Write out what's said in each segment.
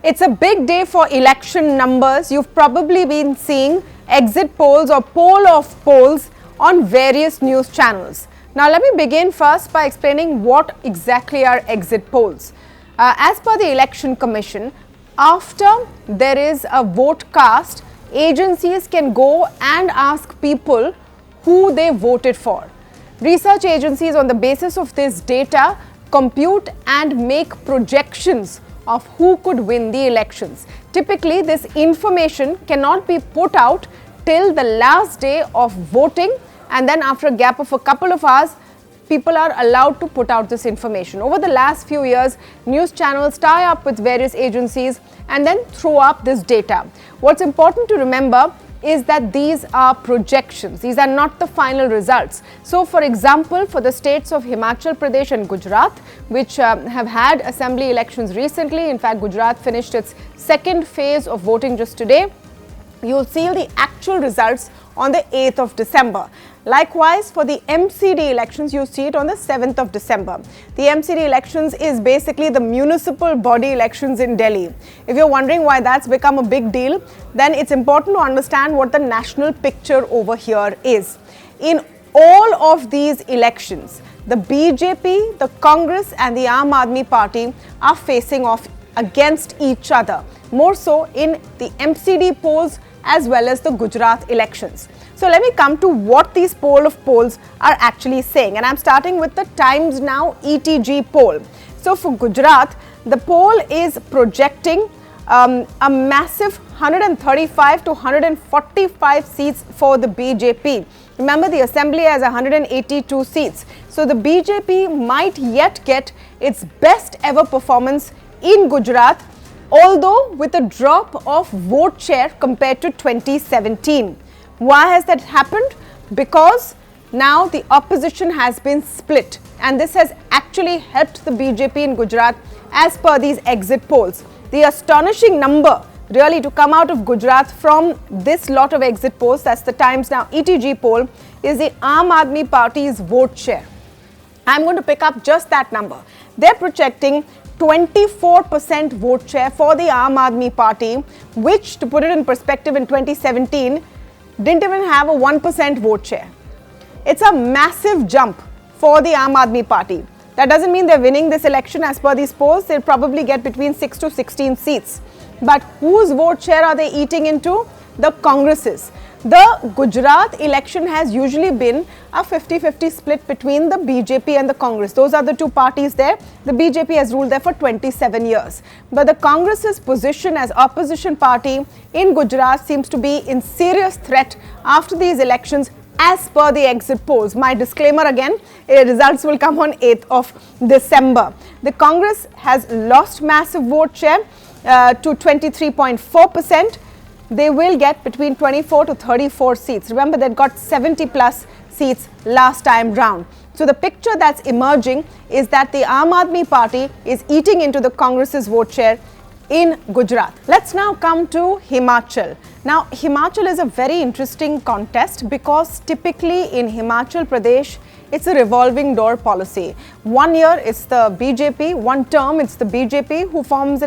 It's a big day for election numbers. You've probably been seeing exit polls or poll of polls on various news channels. Now let me begin first by explaining what exactly are exit polls. As per the Election Commission, after there is a vote cast, agencies can go and ask people who they voted for. Research agencies on the basis of this data compute and make projections of who could win the elections. Typically, this information cannot be put out till the last day of voting, and then after a gap of a couple of hours, people are allowed to put out this information. Over the last few years, news channels tie up with various agencies and then throw up this data. What's important to remember is that these are projections. These are not the final results. So, for example, for the states of Himachal Pradesh and Gujarat, which have had assembly elections recently, in fact, Gujarat finished its second phase of voting just today, you'll see the actual results on the 8th of December. Likewise, for the MCD elections, you see it on the 7th of December. The MCD elections is basically the municipal body elections in Delhi. If you're wondering why that's become a big deal, then it's important to understand what the national picture over here is. In all of these elections, the BJP, the Congress and the Aam Aadmi Party are facing off against each other, more so in the MCD polls as well as the Gujarat elections. So let me come to what these poll of polls are actually saying, and I'm starting with the Times Now ETG poll. So for Gujarat, the poll is projecting a massive 135 to 145 seats for the BJP. Remember, the assembly has 182 seats. So the BJP might yet get its best ever performance in Gujarat, although with a drop of vote share compared to 2017. Why has that happened? Because now the opposition has been split, and this has actually helped the BJP in Gujarat as per these exit polls. The astonishing number really to come out of Gujarat from this lot of exit polls, that's the Times Now ETG poll, is the Aam Aadmi Party's vote share. I'm going to pick up just that number. They're projecting 24% vote share for the Aam Aadmi Party, which, to put it in perspective, in 2017 didn't even have a 1% vote share. It's a massive jump for the Aam Aadmi Party. That doesn't mean they're winning this election as per these polls. They'll probably get between 6 to 16 seats. But whose vote share are they eating into? The Congresses. The Gujarat election has usually been a 50-50 split between the BJP and the Congress. Those are the two parties there. The BJP has ruled there for 27 years. But the Congress's position as opposition party in Gujarat seems to be in serious threat after these elections as per the exit polls. My disclaimer again, results will come on 8th of December. The Congress has lost massive vote share to 23.4%. They will get between 24 to 34 seats. Remember, they got 70 plus seats last time round. So the picture that's emerging is that the Aam Aadmi Party is eating into the Congress's vote share in Gujarat. Let's now come to Himachal. Now, Himachal is a very interesting contest because typically in Himachal Pradesh, it's a revolving door policy. 1 year it's the BJP, one term it's the BJP who forms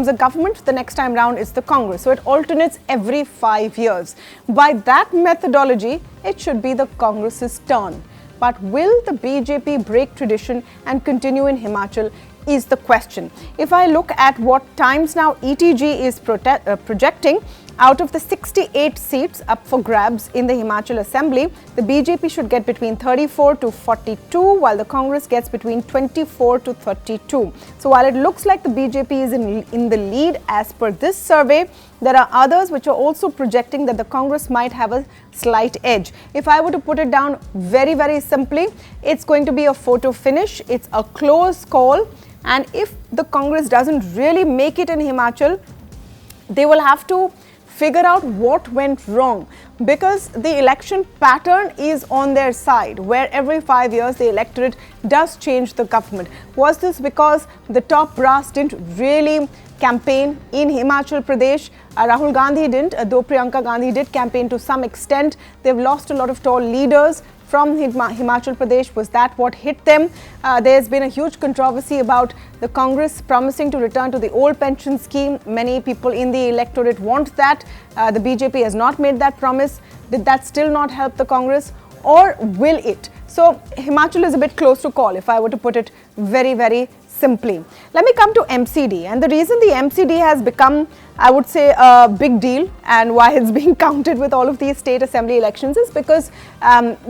a government. The next time round it's the Congress. So it alternates every 5 years. By that methodology, it should be the Congress's turn. But will the BJP break tradition and continue in Himachal is the question. If I look at what Times Now ETG is projecting, out of the 68 seats up for grabs in the Himachal Assembly, the BJP should get between 34 to 42, while the Congress gets between 24 to 32. So while it looks like the BJP is in the lead as per this survey, there are others which are also projecting that the Congress might have a slight edge. If I were to put it down very, very simply, it's going to be a photo finish. It's a close call. And if the Congress doesn't really make it in Himachal, they will have to figure out what went wrong, because the election pattern is on their side, where every 5 years the electorate does change the government. Was this because the top brass didn't really campaign in Himachal Pradesh? Rahul Gandhi didn't, though Priyanka Gandhi did campaign to some extent. They've lost a lot of tall leaders. from Himachal Pradesh. Was that what hit them? There's been a huge controversy about the Congress promising to return to the old pension scheme. Many people in the electorate want that. The BJP has not made that promise. Did that still not help the Congress, or will it? So Himachal is a bit close to call, if I were to put it very, very simply. Let me come to MCD, and the reason the MCD has become, I would say, a big deal, and why it's being counted with all of these state assembly elections, is because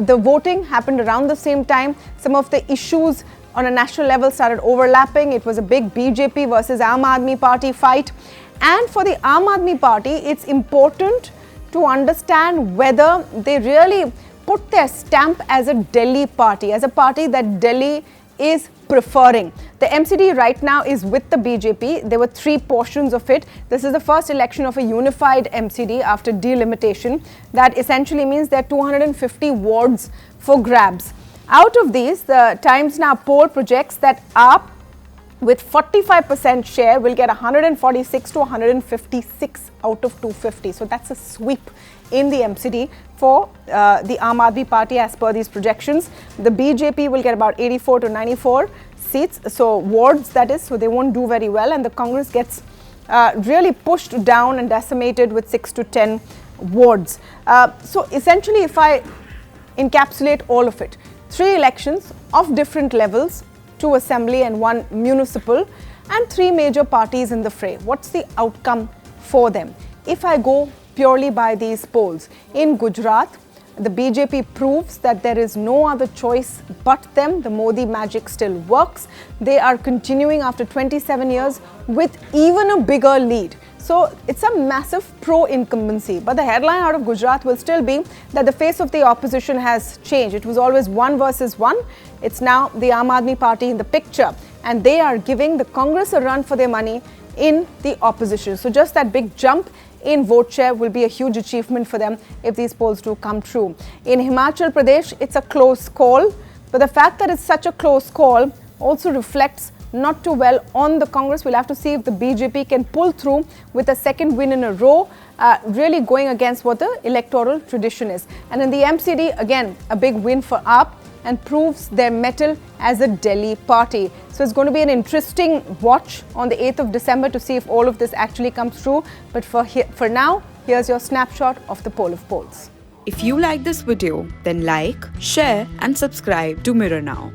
the voting happened around the same time. Some of the issues on a national level started overlapping. It was a big BJP versus Aam Aadmi Party fight, and for the Aam Aadmi Party, it's important to understand whether they really put their stamp as a Delhi party, as a party that Delhi is preferring. The MCD right now is with the BJP. There were 3 portions of it. This is the first election of a unified MCD after delimitation. That essentially means there are 250 wards for grabs. Out of these, the Times Now poll projects that AAP, with 45% share, will get 146 to 156 out of 250. So that's a sweep in the MCD for the Aam Aadmi Party as per these projections. The BJP will get about 84 to 94 seats, so wards that is, so they won't do very well, and the Congress gets really pushed down and decimated with 6 to 10 wards. So essentially, if I encapsulate all of it, 3 elections of different levels, 2 assembly and 1 municipal, and 3 major parties in the fray. What's the outcome for them? If I go purely by these polls, in Gujarat, the BJP proves that there is no other choice but them. The Modi magic still works. They are continuing after 27 years with even a bigger lead. So it's a massive pro-incumbency. But the headline out of Gujarat will still be that the face of the opposition has changed. It was always 1 versus 1. It's now the Aam Aadmi Party in the picture. And they are giving the Congress a run for their money in the opposition. So just that big jump in vote share will be a huge achievement for them if these polls do come true. In Himachal Pradesh, it's a close call. But the fact that it's such a close call also reflects not too well on the Congress. We'll have to see if the BJP can pull through with a second win in a row, really going against what the electoral tradition is. And in the MCD, again, a big win for AAP and proves their mettle as a Delhi party. So it's going to be an interesting watch on the 8th of December to see if all of this actually comes true. But for now, here's your snapshot of the poll of polls. If you like this video, then like, share and subscribe to Mirror Now.